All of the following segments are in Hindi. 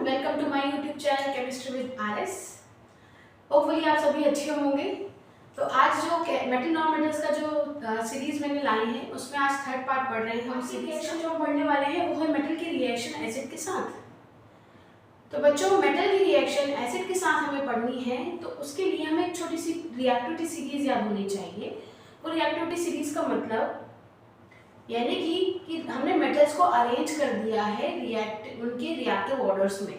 Welcome to my YouTube channel chemistry with RS. Hopefully आप सभी अच्छे होंगे। तो आज जो मेटल नॉन मेटल्स का जो सीरीज मैंने लाई है उसमें आज थर्ड पार्ट पढ़ रहे हैं हम। रिएक्शन जो हम पढ़ने वाले हैं वो है मेटल की रिएक्शन एसिड के साथ। तो बच्चों, मेटल की रिएक्शन एसिड के साथ हमें पढ़नी है तो उसके लिए हमें एक छोटी सी रिएक्टिविटी सीरीज याद होनी चाहिए। वो रिएक्टिविटी सीरीज का मतलब यानी कि हमने मेटल्स को अरेंज कर दिया है उनके रिएक्टिव ऑर्डर्स में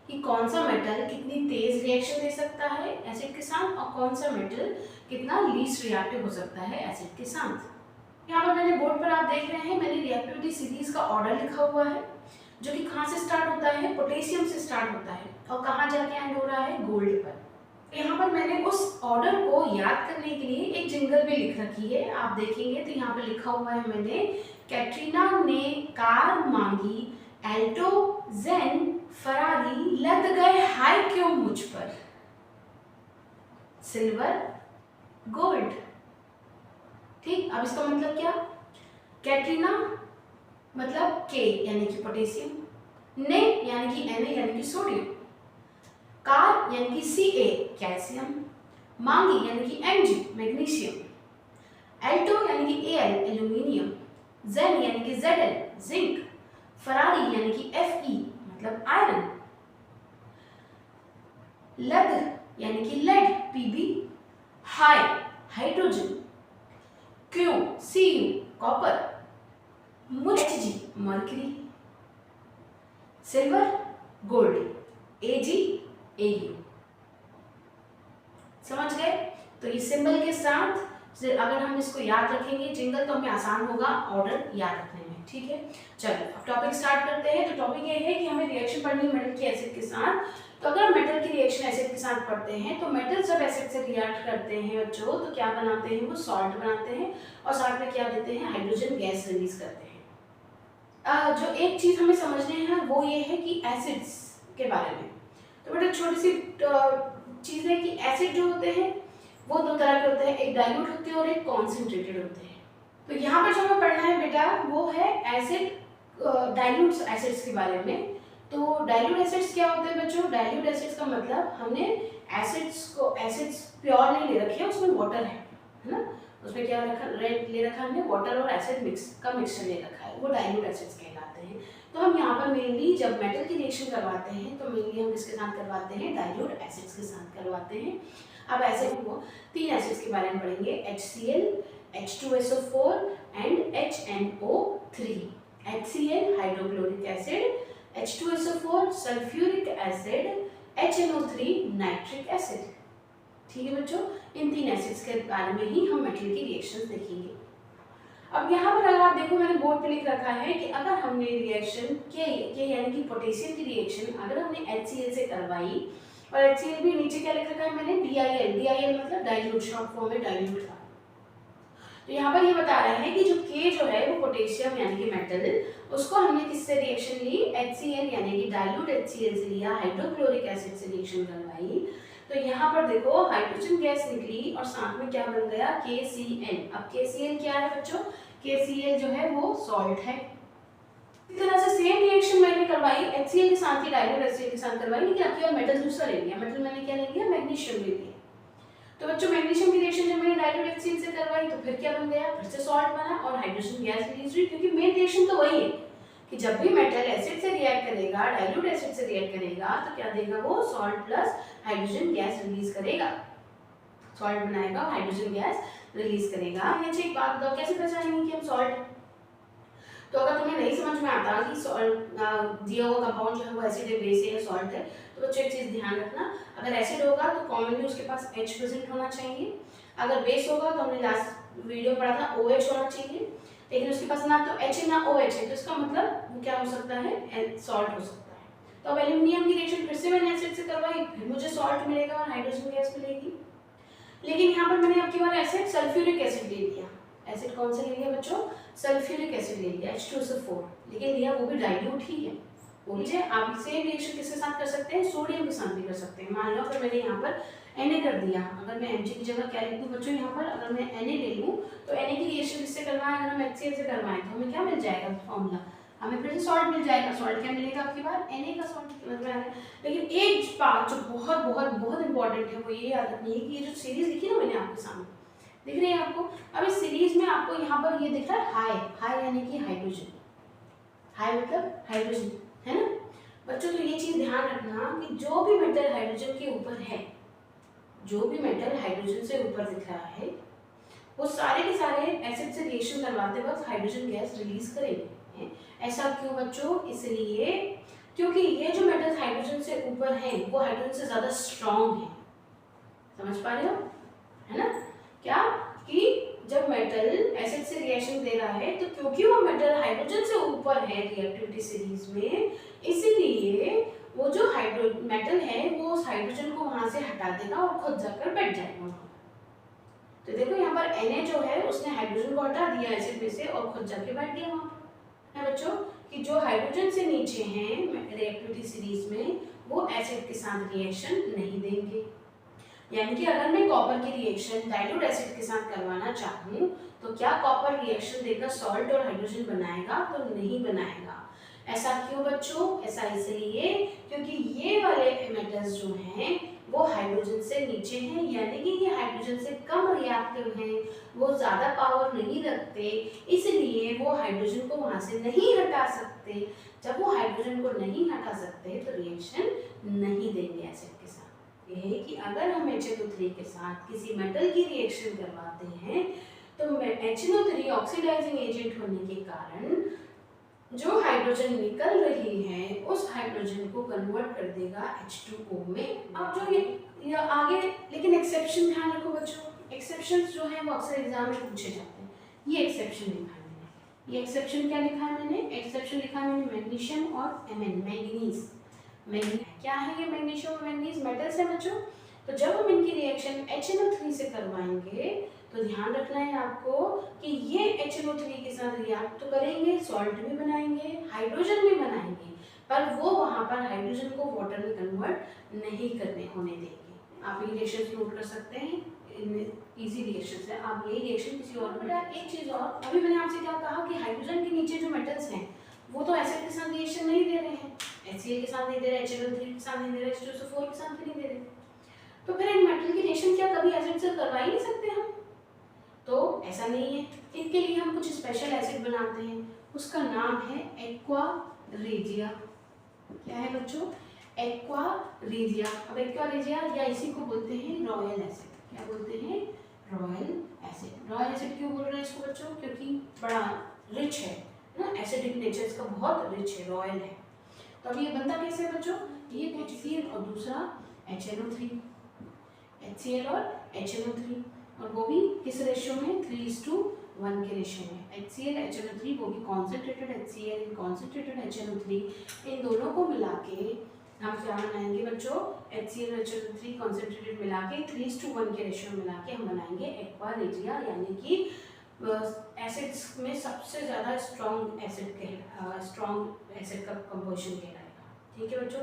कि कौन सा मेटल कितनी तेज रिएक्शन दे सकता है एसिड के साथ और कौन सा मेटल कितना लीस्ट रिएक्टिव हो सकता है एसिड के साथ। यहाँ पर मैंने बोर्ड पर आप देख रहे हैं, मैंने रिएक्टिविटी सीरीज का ऑर्डर लिखा हुआ है जो कि कहाँ से स्टार्ट होता है, पोटेशियम से स्टार्ट होता है और कहाँ जाके एंड हो रहा है, गोल्ड पर। यहाँ पर मैंने उस ऑर्डर को याद करने के लिए एक जिंगल भी लिख रखी है, आप देखेंगे तो यहाँ पर लिखा हुआ है मैंने, कैटरीना ने कार मांगी, एल्टो जेन फरारी लद गए हाय क्यों मुझ पर, सिल्वर गोल्ड। ठीक, अब इसका मतलब क्या, कैटरीना मतलब के यानी कि पोटेशियम, ने यानी कि Na यानी कि सोडियम, कार यानी कि Ca कैल्शियम, मांगी यानी कि Mg मैग्नीशियम, एल्टो यानी कि Al एल्यूमिनियम, जेन यानी कि Zl जिंक, फरारी यानी कि Fe मतलब आयरन, लद यानी कि लेड Pb, हाई हाइड्रोजन, क्यू Cu copper, Hg mercury, silver gold Ag Au। समझ गए? तो ये सिंबल के साथ अगर हम इसको याद रखेंगे जिंगल तो हमें आसान होगा ऑर्डर याद रखने में। ठीक है, चलो अब टॉपिक स्टार्ट करते हैं। तो टॉपिक ये है कि हमें रिएक्शन पढ़नी है मेटल की एसिड के साथ। तो अगर मेटल की रिएक्शन एसिड के साथ पढ़ते हैं तो मेटल जब एसिड से रिएक्ट करते हैं बच्चों तो क्या बनाते हैं, वो सॉल्ट बनाते हैं और साथ में क्या देते हैं, हाइड्रोजन गैस रिलीज करते हैं। जो एक चीज हमें समझनी है वो ये है कि एसिड्स के बारे में। तो बेटा छोटी सी चीज है कि एसिड जो होते हैं वो दो तरह के होते हैं, एक डाइल्यूट होते हैं और एक कॉन्सेंट्रेटेड होते हैं। तो यहाँ पर जो हमें पढ़ना है बेटा वो है एसिड डाइल्यूट एसिड्स के बारे में। तो डाइल्यूट एसिड्स क्या होते हैं बच्चों, डाइल्यूट एसिड्स का मतलब हमने एसिड्स प्योर नहीं ले रखे हैं, उसमें वाटर है ना, उसमें क्या ले रखा हमने, वाटर और एसिड मिक्सचर ले रखा है, वो डाइल्यूट एसिड्स कहलाते हैं। तो हम यहाँ पर मेनली जब मेटल की रिएक्शन करवाते हैं तो मेनली हम किसके साथ करवाते हैं, डाइल्यूट एसिड्स के साथ करवाते हैं। अब ऐसे वो तीन एसिड्स के बारे में पढ़ेंगे, HCl, H2SO4 and HNO3। HCl hydrochloric acid, H2SO4 sulphuric acid, HNO3 nitric acid. ठीक है बच्चों, इन तीन एसिड्स के बारे में ही हम मेटल की रिएक्शंस देखेंगे। अब यहाँ पर अगर आप देखो मैंने बोर्ड पे लिख रखा है कि अगर हमने रिएक्शन के यानी कि पोटेशियम की रिएक्शन अगर हमने HCl से करवाई और HCl भी नीचे क्या लिख रखा है मैंने, DIL मतलब डाइल्यूट, शॉर्ट फॉर्म में डाइल्यूट का। तो यहाँ पर ये बता रहे हैं कि जो K जो है वो पोटेशियम यानी कि मेटल, उसको हमने किससे रिएक्शन ली, HCl यानी कि डाइल्यूट HCl से लिया, हाइड्रोक्लोरिक एसिड से रिएक्शन करवाई। तो यहाँ पर देखो हाइड्रोजन गैस निकली और साथ में क्या बन गया, KCl। अब KCl क्या है बच्चों, KCl जो है वो सॉल्ट है। इस तरह से सेम रिएक्शन मैंने करवाई HCl के साथ ही डाइल्यूट HCl के साथ करवाई, लेकिन अब केवल मेटल दूसरा ले लिया। मेटल मैंने क्या ले लिया, मैग्नीशियम ले लिया। तो बच्चों मैग्नीशियम की रिएक्शन जब मैंने डाइल्यूट HCl से करवाई तो फिर क्या बन गया, फिर से सॉल्ट बना और हाइड्रोजन गैस रिलीज हुई, क्योंकि मेन रिएक्शन तो वही है कि जब भी मेटल एसिड से रिएक्ट करेगा, डाइल्यूट एसिड से रिएक्ट करेगा तो क्या देगा, वो salt plus hydrogen gas release करेगा, सॉल्ट बनाएगा और हाइड्रोजन गैस रिलीज करेगा। नीचे एक बात बताओ, कैसे पहचानेंगे कि हम सॉल्ट, तो अगर तुम्हें नहीं समझ में आता कि दिया हुआ कंपाउंड जो है वो एसिड है, बेस है या सॉल्ट है, तो बच्चों एक चीज ध्यान रखना, अगर एसिड होगा तो कॉमनली उसके पास H प्रेजेंट होना चाहिए, अगर बेस होगा तो हमने लास्ट वीडियो पढ़ा था OH होना चाहिए, लेकिन उसके पास ना तो H है ना OH है, तो इसका मतलब वो क्या हो सकता है, सॉल्ट हो सकता है। तो अब एल्यूमिनियम की रिएक्शन फिर से मैंने एसिड से करवाई, फिर मुझे सॉल्ट मिलेगा और हाइड्रोजन गैस मिलेगी। लेकिन यहाँ पर मैंने अब की बार एसिड सल्फ्यूरिक एसिड ले लिया। एसिड कौन सा ले लिया बच्चों, सल्फ्यूरिक एसिड ले लिया, H2SO4, लेकिन लिया वो भी डाइल्यूट ही है। वो भी आप सेम रिएक्शन किसके साथ कर सकते हैं, सोडियम के साथ भी कर सकते हैं। मान लो अगर मैंने यहाँ पर Na कर दिया, अगर मैं Mg की जगह क्या लिख दूँ बच्चों, यहाँ पर अगर मैं Na ले लूँ तो Na की रिएक्शन किससे करवाएं, अगर हम HCl से करवाएं तो हमें क्या मिल जाएगा फॉर्मूला, हमें फिर से सॉल्ट मिल जाएगा। सॉल्ट क्या मिलेगा आपके पास, Na का सॉल्ट समझ में आ रहा है। लेकिन एक बात जो बहुत बहुत बहुत इंपॉर्टेंट है वो ये याद रखनी है कि ये जो सीरीज लिखी ना मैंने आपके सामने, दिख रही है आपको। अब इस सीरीज में आपको यहाँ पर ये दिख रहा है हाई, हाई यानी कि हाइड्रोजन, हाई मतलब हाइड्रोजन, है ना बच्चों। तो ये चीज ध्यान रखना कि जो भी मेटल हाइड्रोजन के ऊपर है, जो भी मेटल हाइड्रोजन से ऊपर दिख रहा है, वो सारे के सारे एसिड से रिएक्शन करवाते वक्त हाइड्रोजन गैस रिलीज करेंगे। ऐसा क्यों बच्चों, इसलिए क्योंकि ये जो मेटल्स हाइड्रोजन से ऊपर हैं वो हाइड्रोजन से ज्यादा स्ट्रॉन्ग है। समझ पा रहे हो, है ना। क्या कि जब मेटल एसिड से रिएक्शन दे रहा है तो क्योंकि वो मेटल हाइड्रोजन से ऊपर है रिएक्टिविटी सीरीज में, इसीलिए वो जो मेटल है वो उस हाइड्रोजन को वहां से हटा देगा और खुद जाकर बैठ जाएगा। तो देखो यहाँ पर Na जो है उसने हाइड्रोजन को हटा दिया एसिड में से और खुद जाके बैठ गया वहां पर, है बच्चों। कि जो हाइड्रोजन से नीचे हैं रिएक्टिविटी सीरीज में वो एसिड के साथ रिएक्शन नहीं देंगे। यानी कि अगर मैं कॉपर की रिएक्शन डाइल्यूट एसिड के साथ करवाना चाहूँ तो क्या कॉपर रिएक्शन देकर सॉल्ट और हाइड्रोजन बनाएगा, तो नहीं बनाएगा। ऐसा क्यों बच्चों, ऐसा इसलिए क्योंकि ये वाले मेटल्स जो हैं वो हाइड्रोजन से नीचे हैं, यानी कि ये हाइड्रोजन से कम रिएक्टिव हैं, वो ज़्यादा पावर नहीं रखते, इसलिए वो हाइड्रोजन को वहाँ से नहीं हटा सकते। जब वो हाइड्रोजन को नहीं हटा सकते तो रिएक्शन नहीं देंगे एसिड के साथ। ये है कि अगर हम HNO3 के साथ किसी मेटल की रिएक्शन करवाते हैं तो HNO3 ऑक्सीडाइजिंग एजेंट होने के कारण जो हाइड्रोजन निकल रही है उस हाइड्रोजन को कन्वर्ट कर देगा H2O में। अब जो ये आगे, लेकिन एक्सेप्शन ध्यान रखो बच्चों, एक्सेप्शंस जो है वो अक्सर एग्जाम में पूछे जाते हैं। ये एक्सेप्शन लिखा है मैंने, ये एक्सेप्शन क्या लिखा है मैंने, एक्सेप्शन लिखा है मैंने मैग्नीशियम और मैंगनीज। क्या है ये मैग्नीशियम और मैंगनीज, मेटल्स है बच्चों। तो जब हम इनकी रिएक्शन HNO3 से करवाएंगे तो ध्यान रखना है आपको कि ये HNO3 के साथ रिएक्ट तो करेंगे, सॉल्ट भी बनाएंगे, हाइड्रोजन भी बनाएंगे, पर वो वहां पर हाइड्रोजन को वाटर में कन्वर्ट नहीं करने होने देंगे। आप ये रिएक्शंस नोट कर सकते हैं, इजी रिएक्शंस है। आप ये रिएक्शन किसी और बेटा एक चीज और, अभी मैंने आपसे क्या कहा कि हाइड्रोजन के नीचे जो मेटल्स हैं वो तो एसिड के साथ रिएक्शन नहीं दे रहे हैं, HCl के साथ नहीं दे रहे, HNO3 के साथ नहीं दे रहे, H2SO4 के साथ भी नहीं दे रहे, तो फिर इन मेटल की रिएक्शन क्या कभी एसिड से करवा ही नहीं सकते हम? तो ऐसा नहीं है, इनके लिए हम कुछ स्पेशल एसिड बनाते हैं, उसका नाम है एक्वा रेजिया। क्या है बच्चों, एक्वा रेजिया। अब एक्वा रेजिया या इसी को बोलते हैं रॉयल एसिड। क्या बोलते हैं, रॉयल एसिड। रॉयल एसिड क्यों बोल रहे हैं इसको बच्चों, क्योंकि बड़ा रिच है ना, एसिडिक नेचर इसका बहुत रिच है, रॉयल है। तो अब ये बनता कैसे है बच्चों, ये HCl और दूसरा HNO3, HCl और HNO3, और वो भी किस रेशियो में, 3:1 के रेशियो में। HCl HNO3 वो भी कॉन्सेंट्रेटेड HCl कॉन्सेंट्रेटेड HNO3, इन दोनों को मिला के हम क्या बनाएंगे बच्चों, HCl और HNO3 कॉन्सेंट्रेटेड मिला के 3:1 के रेशियो में मिला के हम बनाएंगे एक्वा रेजिया, यानी कि एसिड्स में सबसे ज़्यादा स्ट्रॉन्ग एसिड का कंपोजिशन कहलाएगा। ठीक है बच्चों,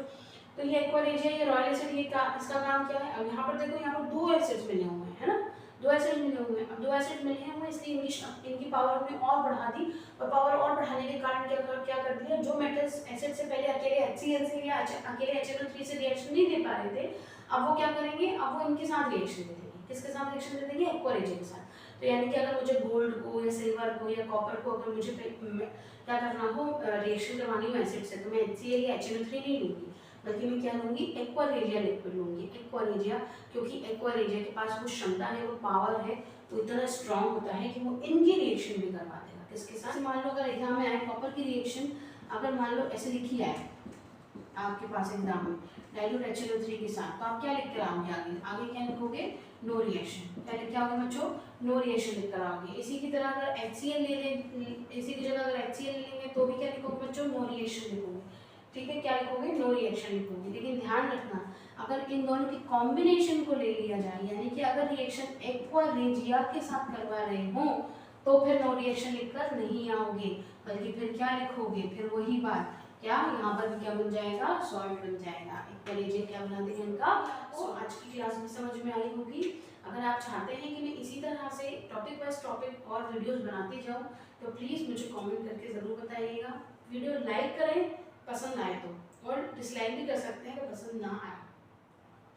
तो ये एक्वा रेजिया, ये रॉयल एसिड, ये इसका काम क्या है। अब यहाँ पर देखो, यहाँ पर दो एसिड्स मिले हुए हैं, है ना, दो एसिड मिले हुए हैं। अब दो एसिड मिले हैं वो इसलिए इनकी पावर हमने और बढ़ा दी, और पावर और बढ़ाने के कारण क्या कर दिया, जो मेटल्स एसिड से पहले अकेले HCl से या अकेले HNO3 से रिएक्शन नहीं दे पा रहे थे, अब वो क्या करेंगे, अब वो इनके साथ रिएक्शन दे देंगे। किसके साथ रिएक्शन दे देंगे, एक्वा रेजिया के साथ। तो यानी कि अगर मुझे गोल्ड को या सिल्वर को या कॉपर को अगर मुझे क्या करना हो, रिएक्शन करवानी हो एसिड से, तो मैं HCl या HNO3 नहीं लूंगी, बल्कि मैं क्या लूंगी, एक्वा रेजिया लिक्विड लूंगी। एक्वा रेजिया, क्योंकि एक्वा रेजिया के पास वो क्षमता है, वो पावर है, वो इतना स्ट्रांग होता है कि वो इनकी रिएक्शन भी करवा देगा। किसके साथ, मान लो अगर एग्जाम में आए कॉपर की रिएक्शन, अगर मान लो ऐसे लिखी है आपके पास एग्जाम में डाइल्यूट HNO3 के साथ, तो आप क्या लिख कर आओगे, आगे क्या लिखोगे, नो रिएक्शन। क्या लिख के आओगे बच्चों, नो रिएक्शन लिख कर आओगे। इसी की तरह अगर HCl ले लें, इसी की जगह अगर HCl लेंगे तो भी क्या लिखोगे बच्चों, नो रिएक्शन लिखोगे। ठीक है, क्या लिखोगे, नो रिएक्शन लिखोगे। लेकिन ध्यान रखना, अगर इन दोनों की कॉम्बिनेशन को ले लिया जाए, यानी कि अगर रिएक्शन एक्वा रेजिया के साथ करवा रहे हो तो फिर नो रिएक्शन लिखकर नहीं आओगे, बल्कि फिर क्या लिखोगे, फिर वही बात, क्या यहाँ पर भी क्या बन जाएगा, सॉल्ट बन जाएगा। एक्वा रेजिया क्या बना देंगे इनका। तो आज की क्लास में समझ में आई होगी। अगर आप चाहते हैं कि मैं इसी तरह से टॉपिक वाइज टॉपिक और वीडियोस बनाती जाऊँ तो प्लीज़ मुझे कमेंट करके ज़रूर बताइएगा। वीडियो लाइक करें पसंद आए तो, और डिसलाइक भी कर सकते हैं अगर पसंद ना आए,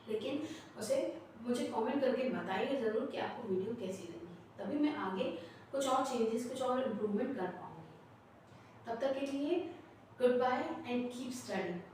लेकिन उसे मुझे कमेंट करके बताइए ज़रूर कि आपको वीडियो कैसी लगी, तभी मैं आगे कुछ और चेंजेस, कुछ और इम्प्रूवमेंट कर पाऊँगी। तब तक के लिए goodbye and keep studying.